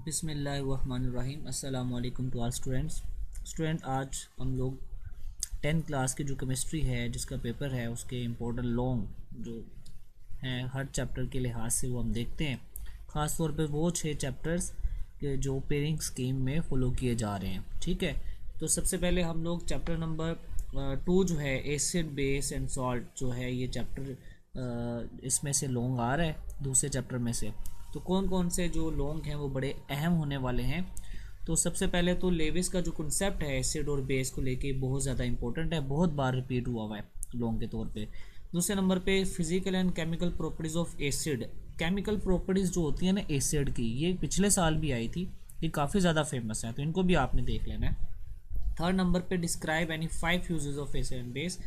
बिस्मिल्लाहिर्रहमानिर्रहीम। अस्सलाम वालेकुम टू ऑल स्टूडेंट। आज हम लोग 10th क्लास की जो केमिस्ट्री है जिसका पेपर है उसके इम्पोर्टेंट लॉन्ग जो हैं हर चैप्टर के लिहाज से वो हम देखते हैं। ख़ास तौर पे वो 6 चैप्टर्स के जो पेयरिंग स्कीम में फ़ॉलो किए जा रहे हैं। ठीक है, तो सबसे पहले हम लोग चैप्टर नंबर 2 जो है एसिड बेस एंड सॉल्ट जो है ये चैप्टर इसमें से लॉन्ग आ रहा है दूसरे चैप्टर में से। तो कौन कौन से जो लॉन्ग हैं वो बड़े अहम होने वाले हैं। तो सबसे पहले तो लेविस का जो कॉन्सेप्ट है एसिड और बेस को लेके बहुत ज़्यादा इंपॉर्टेंट है, बहुत बार रिपीट हुआ है लॉन्ग के तौर पे। दूसरे नंबर पे physical and chemical properties of acid. Chemical properties जो होती है ना एसिड की, ये पिछले साल भी आई थी, ये काफ़ी ज़्यादा फेमस है, तो इनको भी आपने देख लेना है। थर्ड नंबर पे describe any 5 uses of acid and base.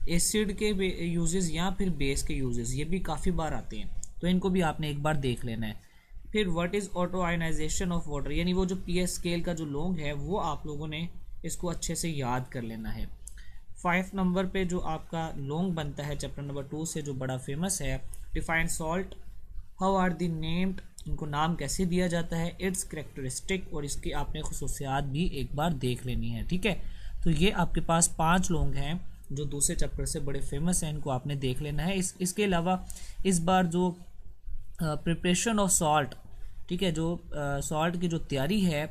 Acid के यूजेस या फिर बेस के यूजेस ये भी काफ़ी बार आते हैं, तो इनको भी आपने एक बार देख लेना है। फिर what is auto ionization of water, यानी वो जो पीएच स्केल का जो लॉन्ग है वो आप लोगों ने इसको अच्छे से याद कर लेना है। 5 नंबर पे जो आपका लॉन्ग बनता है चैप्टर नंबर 2 से जो बड़ा फेमस है, define salt, how are they named, इनको नाम कैसे दिया जाता है, इट्स करेक्टरिस्टिक, और इसकी आपने खुसूसियात भी एक बार देख लेनी है। ठीक है, तो ये आपके पास 5 लॉन्ग हैं जो दूसरे चैप्टर से बड़े फेमस हैं, इनको आपने देख लेना है। इसके अलावा इस बार जो प्रिपरेशन ऑफ सॉल्ट, ठीक है, जो सॉल्ट की जो तैयारी है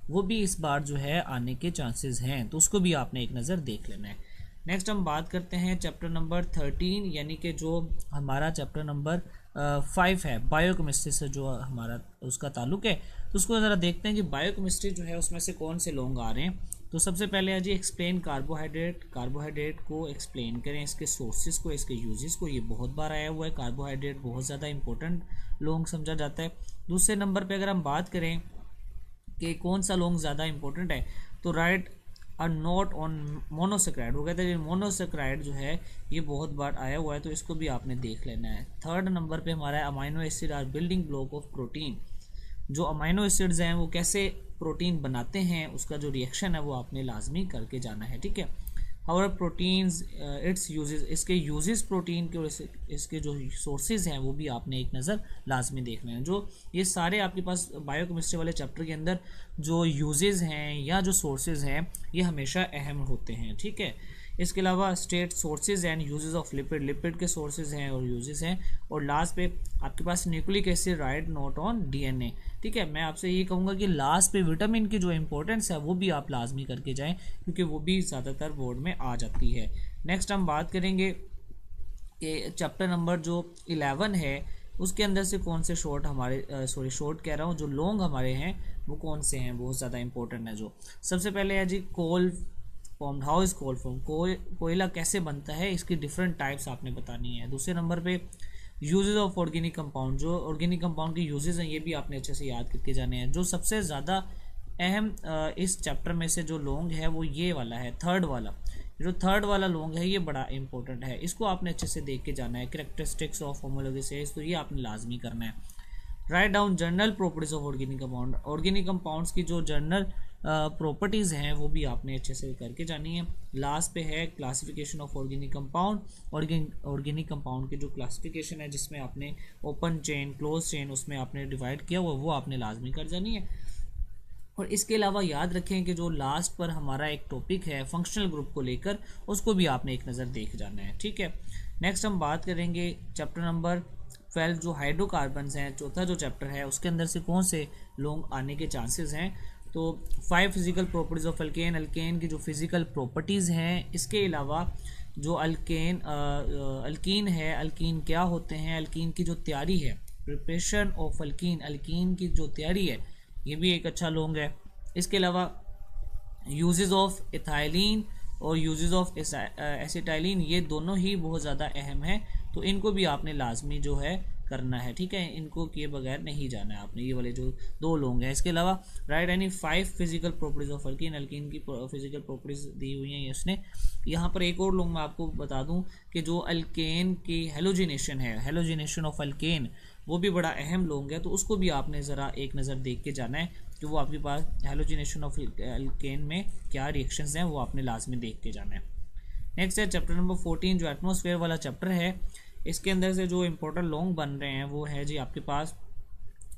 वो भी इस बार जो है आने के चांसेस हैं, तो उसको भी आपने एक नज़र देख लेना है। नेक्स्ट हम बात करते हैं चैप्टर नंबर 13, यानी कि जो हमारा चैप्टर नंबर 5 है बायोकेमिस्ट्री से जो हमारा उसका ताल्लुक है, तो उसको ज़रा देखते हैं कि बायोकेमिस्ट्री जो है उसमें से कौन से लॉन्ग आ रहे हैं। तो सबसे पहले है जी एक्सप्लेन कार्बोहाइड्रेट। कार्बोहाइड्रेट को एक्सप्लेन करें, इसके सोर्सेज को, इसके यूजेस को, ये बहुत बार आया हुआ है। कार्बोहाइड्रेट बहुत ज़्यादा इंपॉर्टेंट लॉन्ग समझा जाता है। दूसरे नंबर पे अगर हम बात करें कि कौन सा लॉन्ग ज़्यादा इंपॉर्टेंट है, तो right a note on monosaccharide, वो कहते हैं मोनोसेक्राइड जो है ये बहुत बार आया हुआ है, तो इसको भी आपने देख लेना है। थर्ड नंबर पे हमारा है amino acid are building block of protein. जो अमाइनो एसिड्स हैं वो कैसे प्रोटीन बनाते हैं, उसका जो रिएक्शन है वो आपने लाजमी करके जाना है। ठीक है, हाउर प्रोटीन्स इट्स यूजेस, इसके यूजेस प्रोटीन के और इसके जो सोर्सेज हैं वो भी आपने एक नज़र लाजमी देखना है। जो ये सारे आपके पास बायोकेमिस्ट्री वाले चैप्टर के अंदर जो यूजेस हैं या जो सोर्सेज हैं ये हमेशा अहम होते हैं। ठीक है, इसके अलावा state sources and uses of lipid, lipid के सोर्सेज हैं और यूजेस हैं। और लास्ट पे आपके पास nucleic acid, right note on DNA. ठीक है, मैं आपसे ये कहूँगा कि लास्ट पे विटामिन की जो इंपॉर्टेंस है वो भी आप लाजमी करके जाएं, क्योंकि वो भी ज़्यादातर बोर्ड में आ जाती है। नेक्स्ट हम बात करेंगे कि चैप्टर नंबर जो 11 है उसके अंदर से कौन से शॉर्ट हमारे शॉर्ट कह रहा हूँ, जो लॉन्ग हमारे हैं वो कौन से हैं, बहुत ज़्यादा इंपॉर्टेंट है। जो सबसे पहले है जी coal form, how is coal form, कोयला कैसे बनता है, इसकी डिफरेंट टाइप्स आपने बतानी है। दूसरे नंबर पे यूजेस ऑफ ऑर्गेनिक कंपाउंड, जो ऑर्गेनिक कंपाउंड के यूजेस हैं ये भी आपने अच्छे से याद करके जाने हैं। जो सबसे ज़्यादा अहम इस चैप्टर में से जो लॉन्ग है वो ये वाला है, थर्ड वाला। जो थर्ड वाला लॉन्ग है ये बड़ा इंपॉर्टेंट है, इसको आपने अच्छे से देख के जाना है। कैरेक्टरिस्टिक्स ऑफ होमोलॉगस एज, तो ये आपने लाजमी करना है। Write down general properties of organic compound, organic compounds की जो जनरल प्रॉपर्टीज़ हैं वो भी आपने अच्छे से करके जानी है। लास्ट पे है classification of organic compound, organic compound की जो क्लासिफिकेशन है जिसमें आपने ओपन चेन, क्लोज चेन, उसमें आपने डिवाइड किया हुआ वो आपने लाजमी कर जानी है। और इसके अलावा याद रखें कि जो लास्ट पर हमारा एक टॉपिक है फंक्शनल ग्रुप को लेकर, उसको भी आपने एक नज़र देख जाना है। ठीक है, नेक्स्ट हम बात करेंगे चैप्टर नंबर 12 जो हाइड्रोकार्बन्स हैं, चौथा जो चैप्टर है उसके अंदर से कौन से लॉन्ग आने के चांसेस हैं। तो 5 physical properties of alkane, alkane की जो फिजिकल प्रॉपर्टीज़ हैं। इसके अलावा जो अल्कीन है, अल्कीन क्या होते हैं, अल्कीन की जो तैयारी है, प्रिपरेशन ऑफ अल्कीन, अल्कीन की जो तैयारी है ये भी एक अच्छा लॉन्ग है। इसके अलावा यूजेस ऑफ इथाइलिन और यूजेस ऑफ एसिटाइलिन, ये दोनों ही बहुत ज़्यादा अहम है, तो इनको भी आपने लाजमी जो है करना है। ठीक है, इनको किए बगैर नहीं जाना है आपने, ये वाले जो 2 लॉन्ग हैं। इसके अलावा right any 5 physical properties of alkyne, alkyne की फिजिकल प्रॉपर्टीज दी हुई हैं इसने। यहाँ पर एक और लॉन्ग मैं आपको बता दूं कि जो अल्केन की हेलोजिनेशन है, हेलोजिनेशन ऑफ अल्केन, वो भी बड़ा अहम लॉन्ग है, तो उसको भी आपने ज़रा एक नज़र देख के जाना है कि वो आपके पास हेलोजिनेशन ऑफ अल्केन में क्या रिएक्शंस हैं वो आपने लाजमी देख के जाना है। नेक्स्ट है चैप्टर नंबर 14 जो एटमॉस्फेयर वाला चैप्टर है। इसके अंदर से जो इम्पोर्टेंट लॉन्ग बन रहे हैं वो है जी आपके पास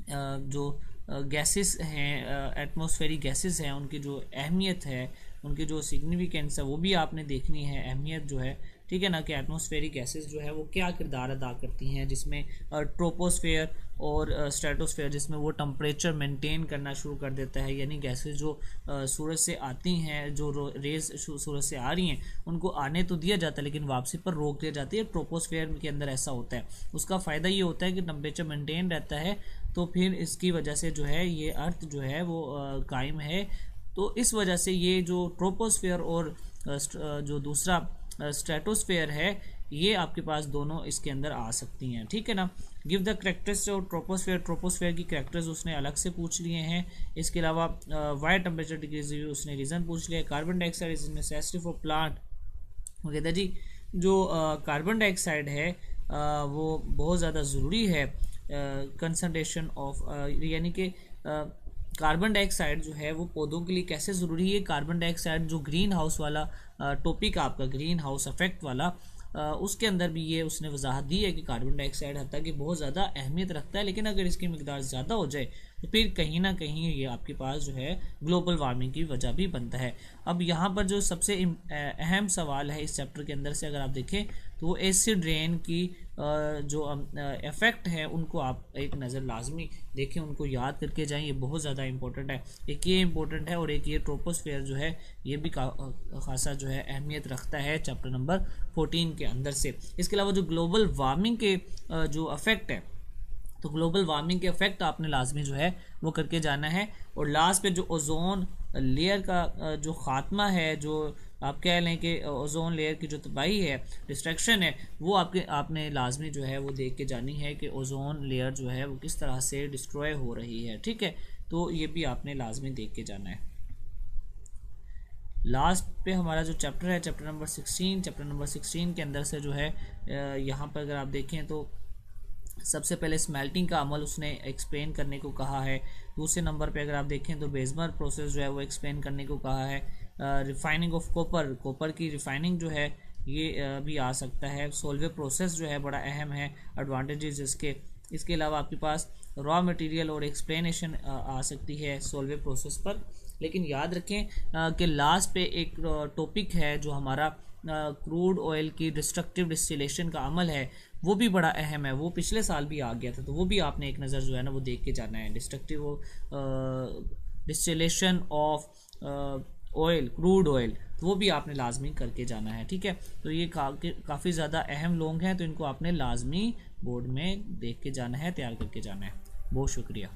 जो गैसेस हैं, एटमॉस्फेरिक गैसेस हैं, उनकी जो अहमियत है, उनकी जो सिग्निफिकेंस है वो भी आपने देखनी है, अहमियत जो है, ठीक है ना, कि एटमॉस्फेरिक गैसेस जो है वो क्या किरदार अदा करती हैं, जिसमें ट्रोपोस्फेयर और स्ट्रेटोस्फेयर, जिसमें वो टम्परेचर मेंटेन करना शुरू कर देता है, यानी गैसेस जो सूरज से आती हैं, जो रेज सूरज से आ रही हैं, उनको आने तो दिया जाता है लेकिन वापसी पर रोक दिया जाती है। ट्रोपोस्फेयर के अंदर ऐसा होता है। उसका फ़ायदा ये होता है कि टम्परेचर मेंटेन रहता है, तो फिर इसकी वजह से जो है ये अर्थ जो है वो कायम है। तो इस वजह से ये जो ट्रोपोस्फेयर और जो दूसरा स्ट्रेटोस्फेयर है, ये आपके पास दोनों इसके अंदर आ सकती हैं, ठीक है ना। गिव द करेक्टर्स और ट्रोपोस्फेयर की करेक्टर्स उसने अलग से पूछ लिए हैं। इसके अलावा वाई टेम्परेचर डिक्रीज उसने रीज़न पूछ लिया। Carbon dioxide is necessary for plant. वो कहता है जी जो कार्बन डाइऑक्साइड है वो बहुत ज़्यादा ज़रूरी है कंसंट्रेशन ऑफ, यानी कि कार्बन डाइऑक्साइड जो है वो पौधों के लिए कैसे ज़रूरी है। कार्बन डाइऑक्साइड जो ग्रीन हाउस वाला टॉपिक आपका, ग्रीन हाउस इफेक्ट वाला, उसके अंदर भी ये उसने वजाहत दी है कि कार्बन डाइऑक्साइड हद तक कि बहुत ज़्यादा अहमियत रखता है, लेकिन अगर इसकी मिकदार ज़्यादा हो जाए तो फिर कहीं ना कहीं ये आपके पास जो है ग्लोबल वार्मिंग की वजह भी बनता है। अब यहाँ पर जो सबसे अहम सवाल है इस चैप्टर के अंदर से अगर आप देखें तो वो एसिड रेन की जो इफ़ेक्ट है उनको आप एक नज़र लाजमी देखें, उनको याद करके जाएं, ये बहुत ज़्यादा इंपॉर्टेंट है। एक ये इंपॉर्टेंट है और एक ये ट्रोपोस्फेयर जो है ये भी खासा जो है अहमियत रखता है चैप्टर नंबर 14 के अंदर से। इसके अलावा जो ग्लोबल वार्मिंग के जो अफेक्ट है, तो ग्लोबल वार्मिंग के इफेक्ट आपने लाजमी जो है वो करके जाना है। और लास्ट पे जो ओजोन लेयर का जो ख़ात्मा है, जो आप कह लें कि ओजोन लेयर की जो तबाही है, डिस्ट्रक्शन है, वो आपने लाजमी जो है वो देख के जानी है कि ओजोन लेयर जो है वो किस तरह से डिस्ट्रॉय हो रही है, ठीक है। तो ये भी आपने लाजमी देख के जाना है। लास्ट पे हमारा जो चैप्टर है चैप्टर नंबर 16 के अंदर से जो है यहाँ पर अगर आप देखें तो सबसे पहले स्मेल्टिंग का अमल उसने एक्सप्लेन करने को कहा है। दूसरे नंबर पे अगर आप देखें तो बेजमर प्रोसेस जो है वो एक्सप्लेन करने को कहा है। रिफाइनिंग ऑफ कॉपर की रिफाइनिंग जो है ये भी आ सकता है। सोल्वे प्रोसेस जो है बड़ा अहम है, एडवांटेजेस इसके। इसके अलावा आपके पास रॉ मटेरियल और एक्सप्लेनेशन आ सकती है सोल्वे प्रोसेस पर। लेकिन याद रखें कि लास्ट पे एक टॉपिक है जो हमारा क्रूड ऑयल की डिस्ट्रक्टिव डिस्टिलेशन का अमल है, वो भी बड़ा अहम है। वो पिछले साल भी आ गया था, तो वो भी आपने एक नज़र जो है ना वो देख के जाना है। Destructive distillation of oil, crude oil, तो वो भी आपने लाजमी करके जाना है, ठीक है। तो ये काफ़ी ज़्यादा अहम लोग हैं, तो इनको आपने लाजमी बोर्ड में देख के जाना है, तैयार करके जाना है। बहुत शुक्रिया।